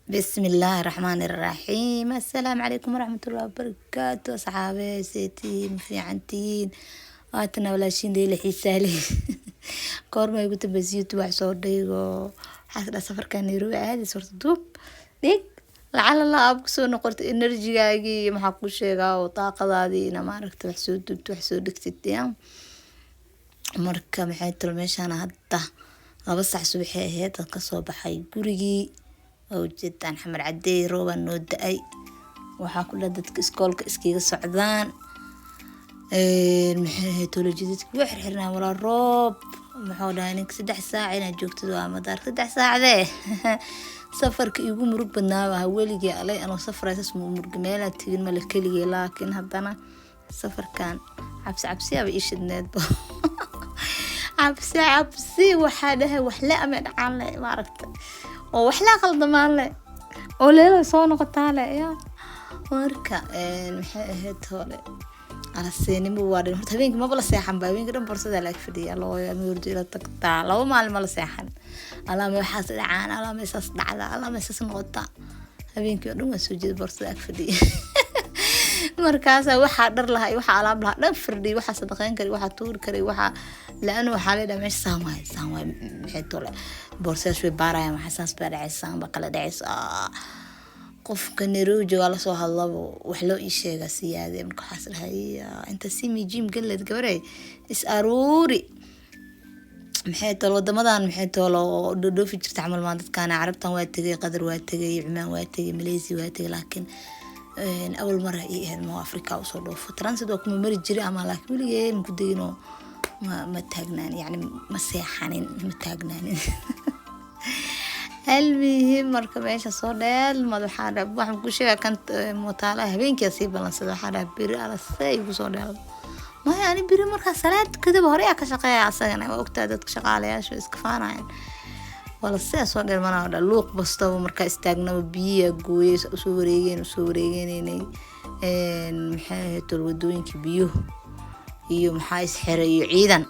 بسم الله الرحمن الرحيم. السلام عليكم ورحمة الله وبركاته. أصحابي سيتين في عنتين واتنا ولا شين دي لحسالي كورما يقول بزيوت وعصور ديغو حاسة سفر كان يروي عادي صورت دوب ديك لعل الله أبكسو نقرت إنرجي جاي محاكو شيغا وطاقة دي أنا ما ركت وحسود دوبت وحسود دكتين مركا محيط الميشان هدا laba sax subaxii ahayd dadka soo baxay gurigii oo jiddan xamar cadeey rooban noo da'ay waxa ku dadka iskoolka iskiga socdaan maxay toolojidadku wax xirnaa wala roob maxuu dhahay ninka 3 saac inaad joogtid waa madaar 3 saacade safarka igu murug badnaa waa weligii alay anoo safraysas murug meel aad tigin mala keligii laakiin haddana safarkan cabsi aba ishidneed cabsi waxaa dhahay wax la ama dhacaan le maaragtay oo wax la qaldamaan le oo leelo soo noqotaa le yaa marka maxay ahayd hore ala seenimo waadin horta habeenkii ma bala seexan ba habeenkii dhan borsada la fadhiya loo yaa murdo ila tagtaa laba maalin ma la seexan alaama waxaas dhacaan alaama isaas dhacda alaama isaas noqota habeenkii dhan waa soo jeed borsada fadhiya markaas waxa dhar lahay waxa alaab lahaa dhan firdhi waxa sadaqeyn kari waxa tuur kari waxa laana waxa leedahay meesha saamay maxay tole boorsaas way baaraya waxa saas baa dhacaysan ba kala dhacaysa qofka neeroojo wala soo hadlabo wax loo ii sheega siyaade marka waxa dhahay inta simi jim galad gabaray is aruuri maxay tole wadamadan maxay tole dhoofi jirta amal maan dadkana carabtan waa tagay qadar waa tagay cumaan waa tagay malaysia waa tagay laakiin أول مرة إيه مو أفريقيا وصلوا فترانس دوك ممر جري أما لكن وليه مكدينو ما تاجنان يعني ما سيحانين ما تاجنان المهم مركب إيش صار ما ده حارب واحد كل شيء كانت مطالعة بين كسي بلانس ده حارب بير على السيف وصار ما يعني بير مركب سلاد كده بهرية كشقية عسانا وقت عدد شغالة يا شو إسكفانا يعني wala sida soo dheermanaa wada luuq basto marka istaagna biyo gooyay soo wareeganay maxay tol wadooyinka biyo iyo maxay isxiray iyo ciidan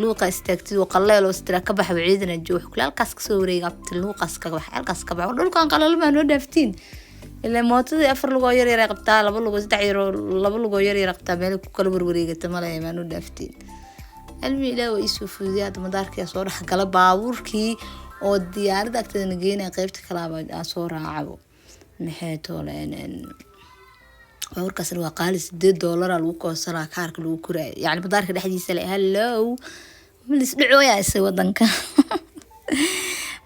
luuqa istaagtid oo qalleelo istira ka baxay ciidan joox kulaalkaas ka soo wareegay luuqaas ka baxay halkaas ka baxay dhulkan qalal ma noo dhaaftiin ilaa mootadii 4 lugo yar qabtaa 2 lugo 3 yar 2 lugo yar qabtaa meel ku kala wareegata malay ma noo dhaaftiin almi ilaa way soo fuudiyad madaarkii soo dhax gala baabuurkii oo diyaarada agteena geynay qaybta kala soo raacabo maxay tooleen warkaas waa qaali $8 lagu koosara kaarka lagu kuray yani madaarka dhaxdiisa la hello milis dhacooya isay wadanka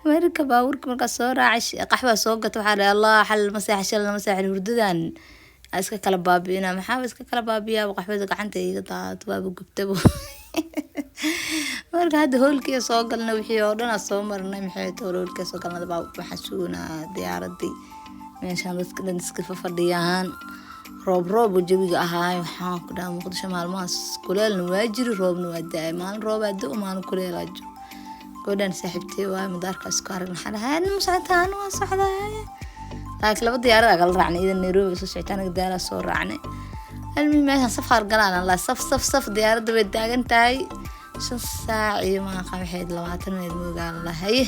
marka baabuurka marka soo raacay qaxwa soo gato waxa Allah xal masaaxil hurdadan iska kala baabiina maxaa iska kala baabiya qaxwada gacanta iga taad waa gubtabo marka hada hoolkii soo galna wixii oo dhan soo marnay maxay toolka soo galnada baa waxa suuna diyaaradii meeshaan dadka dhan iska fadhiyaan roob jawiga ahaa waxaan ku dhahay muqdisho maalmahaas kuleelna waa jiri roobna waa daay maalin roob aad u maalin kuleelajo godan saaxiibtay waa madaarkaas ku aragna xanahan musaataan waa saxdaay laakiin laba diyaarad agal raacnay idan Nairobi soo soctaan daala soo raacnay المهم ما سفر قلنا الله صف ديار دبي داقن تاي شو ساعة ما قام حيد لما تنميد مو قال الله هاي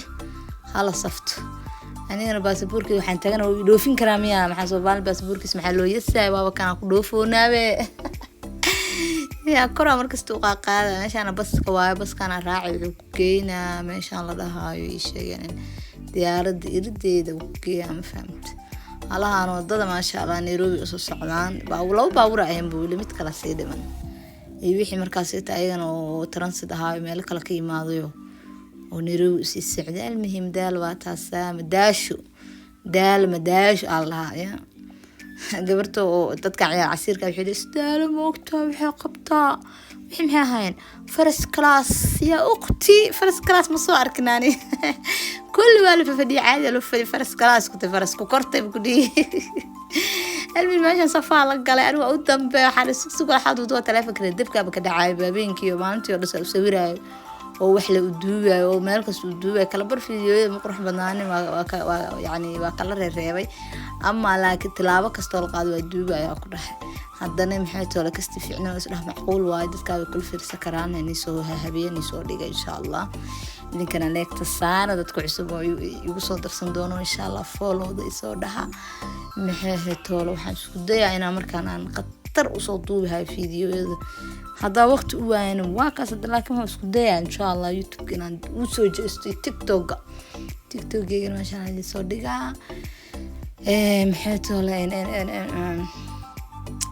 خلاص صفت يعني أنا باسبوركي وحين تجنا ودوفين كرامية مع صوبان باسبوركي اسمح له يسا بابا كان دوفونا به يا كرة مركز توقع قاعدة ماشي أنا بس قواي بس كان راعي وكينا ما شاء الله ده هاي شيء يعني ديار دي دوكي ما فهمت الله أنا ضد ما شاء الله نيروبي أسوس سعودان باولو باورا أيام بقول ميت كلا سيد من يبيح مركزية أيضا وترانسد هاي مالك لكي ماضيو ونيروبي السعودية المهم دال واتاسا مداشو دال مداش الله يا قبرتو تتكع يا عسير كان يحد استال موقتها وحقبتها وحين هاين فرس كلاس يا أختي فرس كلاس مصور كناني كل والف فدي عادي لو في فرس كلاس كنت فرس كوكرت بكدي المهم ماشي صفا لك قال أنا قدام بحارس سوق حد ودوا تلافك الدبكة بكدعاي بابينك يوم أنت ولا سويرها ووحلة ودوبة ومالكس ودوبة كلا بر فيديو مقرح بناني يعني وكلا الريبي أما لكن تلابة كستول قادوا الدوبة يا كره haddana maxay tolo kasti fiicnaa isdhaaf macquul waayo dadka way kul fiirsan karaan inay soo habeen soo dhiga insha Allah idinkana leegta saana dadku cusub oo igu soo darsan doono insha Allah follow soo dhaha maxay tolo waxaan isku dayaa inaan markaan aan qatar u soo duubahay fiidiyoyada hadda waqti u waayna waa kaas laakiin waxaan isku dayaa insha Allah YouTube inaan u soo jeesto TikTok-geena masha Allah soo dhigaa maxay tolo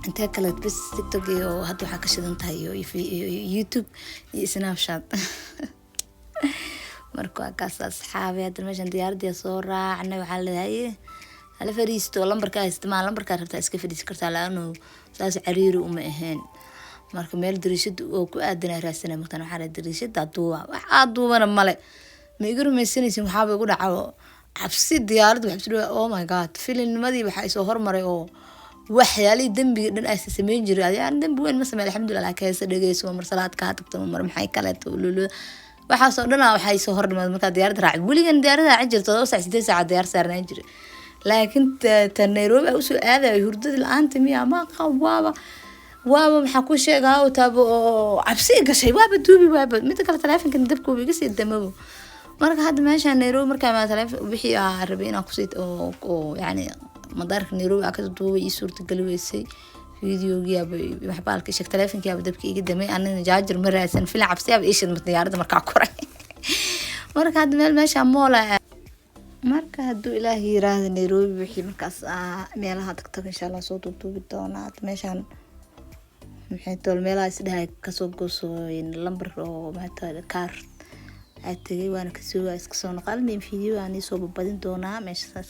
inta kale bas TikTok iyo hadda waxa ka shidan tahay YouTube iyo Snapchat marka kaas asxaabi hadda meeshan diyaaradda soo raacnay waxa leeyahay hala fariisto lambarka isticmaal lambarka rabta iska fariis kartaa laano saas cariiri uma ahayn marka meel dariishad oo ku aadan raasana markaan waxa dariishada duubana male ma igu rumaysanaysin waxa bay ugu dhacayo cabsi diyaaradda waxa oh my god filimmadii waxa soo hormaray oo waxyaalii dambiga dhan ay sameeyeen jiray ayaan dambi weyn ma sameeyay alxamdulillah kaasa dhageyso mar salaad ka tagto mar maxay kale lulu waxa soo dhanaa waxay soo hormaad marka diyaaradda raac waligan diyaaradda raac jirto 8 saac diyaar saarnaa jiray laakiin tan Nairobi ay soo aaday hurdada la'aanta miya ma qawaaba waxa ku sheegaa oo taabo cabsi gashay waaba duubi waaba mid kale taleefanka dabku iga sii damabo marka hadda meesha Nairobi marka ma taleefan wixii rabay inaan ku sii oo yani madaarka Nairobi aka duubay suurta galweysay fiidiyogiyaaba wax baalka sheeg taleefankiyaaba dabka iga damay anina jaajar ma raadsan filan cabsiyaaba ishid diyaaradda marka koray marka hadda meel meesha moola marka haduu Ilaahay yiraahdo Nairobi wixii markaas meelaha tagtag insha Allah soo duubi doonaa meeshan maxay tol meelaha isdhahay ka soo goosooyin lambar oo maanta kaar ay tagay waana ka soo iska soo noqon fiidiyoo aan soo badin doonaa meeshaas